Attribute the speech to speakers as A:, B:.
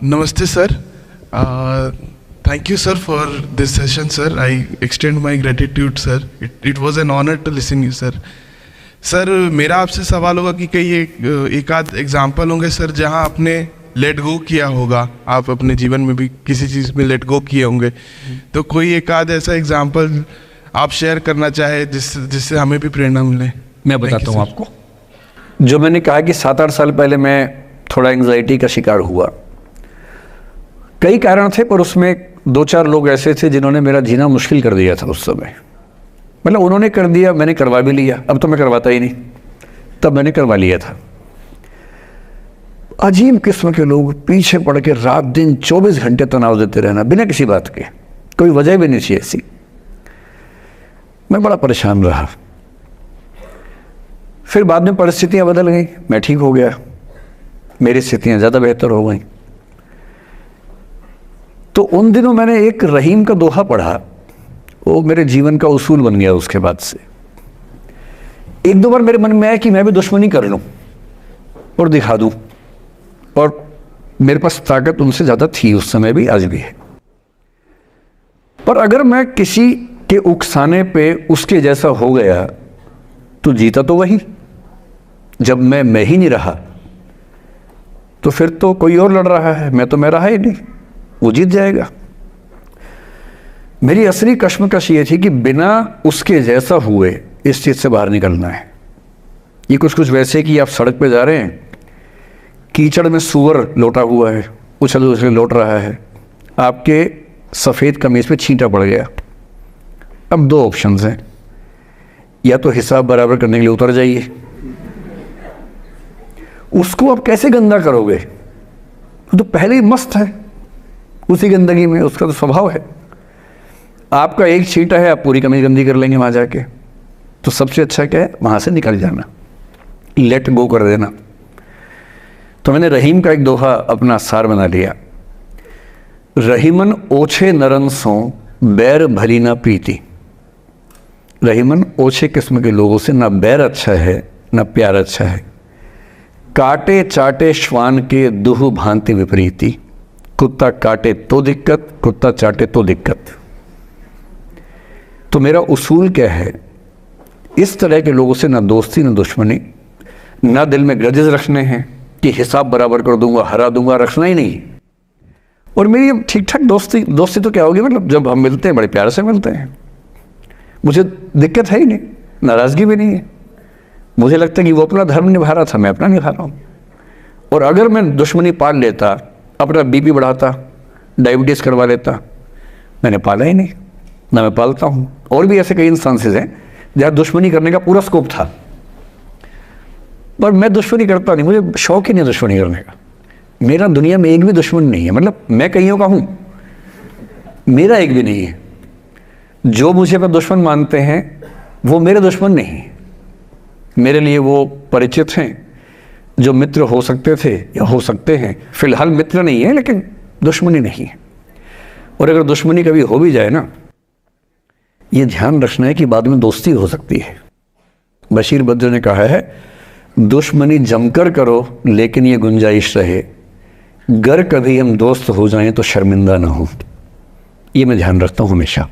A: Namaste, sir. Thank you, sir, for this session, sir. I extend my gratitude, sir. It was an honor to listen to you, sir. Sir मेरा आपसे सवाल होगा कि कई एक आध एग्जाम्पल होंगे सर जहां आपने लेट गो किया होगा, आप अपने जीवन में भी किसी चीज़ में लेट गो किए होंगे, तो कोई एक आध ऐसा एग्जाम्पल आप शेयर करना चाहे जिससे हमें भी प्रेरणा मिले।
B: मैं बताता हूँ आपको। जो मैंने कहा कि 7-8 साल पहले मैं थोड़ा एंग्जाइटी का शिकार हुआ, कई कारण थे, पर उसमें 2-4 लोग ऐसे थे जिन्होंने मेरा जीना मुश्किल कर दिया था उस समय। मतलब उन्होंने कर दिया, मैंने करवा भी लिया। अब तो मैं करवाता ही नहीं, तब मैंने करवा लिया था। अजीब किस्म के लोग पीछे पड़ के रात दिन 24 घंटे तनाव देते रहना बिना किसी बात के, कोई वजह भी नहीं थी ऐसी। मैं बड़ा परेशान रहा। फिर बाद में परिस्थितियां बदल गई, मैं ठीक हो गया, मेरी स्थितियां ज़्यादा बेहतर हो गई। तो उन दिनों मैंने एक रहीम का दोहा पढ़ा, वो मेरे जीवन का उसूल बन गया। उसके बाद से 1-2 बार मेरे मन में आया कि मैं भी दुश्मनी कर लूं और दिखा दूं, और मेरे पास ताकत उनसे ज़्यादा थी उस समय भी, आज भी है। पर अगर मैं किसी के उकसाने पे उसके जैसा हो गया तो जीता तो वही। जब मैं ही नहीं रहा तो फिर तो कोई और लड़ रहा है, मैं रहा ही नहीं, वो जीत जाएगा। मेरी असली कश्मकश ये थी कि बिना उसके जैसा हुए इस चीज़ से बाहर निकलना है। ये कुछ वैसे कि आप सड़क पे जा रहे हैं, कीचड़ में सूअर लोटा हुआ है, उछल उछल लौट रहा है, आपके सफ़ेद कमीज पे छींटा पड़ गया। अब 2 ऑप्शंस हैं, या तो हिसाब बराबर करने के लिए उतर जाइए, उसको आप कैसे गंदा करोगे, वो तो पहले ही मस्त है उसी गंदगी में, उसका तो स्वभाव है। आपका एक छींटा है, आप पूरी कमीज गंदी कर लेंगे वहाँ जाके। तो सबसे अच्छा क्या है, वहाँ से निकल जाना, लेट गो कर देना। तो मैंने रहीम का एक दोहा अपना सार बना लिया। रहीमन ओछे नरन सो बैर भली ना प्रीति। रहीमन ओछे किस्म के लोगों से ना बैर अच्छा है ना प्यार अच्छा है। काटे चाटे श्वान के दुह भांति विपरीति। कुत्ता काटे तो दिक्कत, कुत्ता चाटे तो दिक्कत। तो मेरा उसूल क्या है, इस तरह के लोगों से ना दोस्ती ना दुश्मनी, ना दिल में ग्रजेस रखने हैं कि हिसाब बराबर कर दूंगा, हरा दूंगा, रखना ही नहीं। और मेरी ठीक ठाक दोस्ती तो क्या होगी, मतलब जब हम मिलते हैं बड़े प्यार से मिलते हैं, मुझे दिक्कत है ही नहीं, नाराज़गी भी नहीं है। मुझे लगता है कि वो अपना धर्म निभा रहा था, मैं अपना निभा रहा हूँ। और अगर मैं दुश्मनी पाल लेता, अपना बीपी बढ़ाता, डायबिटीज़ करवा लेता, मैंने पाला ही नहीं, ना मैं पालता हूँ। और भी ऐसे कई इंस्टांसेस हैं जहाँ दुश्मनी करने का पूरा स्कोप था, पर मैं दुश्मनी करता नहीं, मुझे शौक ही नहीं दुश्मनी करने का। मेरा दुनिया में एक भी दुश्मन नहीं है, मतलब मैं कईयों का हूँ, मेरा एक भी नहीं है। जो मुझे अपना दुश्मन मानते हैं वो मेरे दुश्मन नहीं है, मेरे लिए वो परिचित हैं, जो मित्र हो सकते थे या हो सकते हैं। फिलहाल मित्र नहीं है, लेकिन दुश्मनी नहीं है। और अगर दुश्मनी कभी हो भी जाए ना, ये ध्यान रखना है कि बाद में दोस्ती हो सकती है। बशीर बद्र ने कहा है, दुश्मनी जमकर करो लेकिन ये गुंजाइश रहे, गर कभी हम दोस्त हो जाएं तो शर्मिंदा ना हो। ये मैं ध्यान रखता हूँ हमेशा।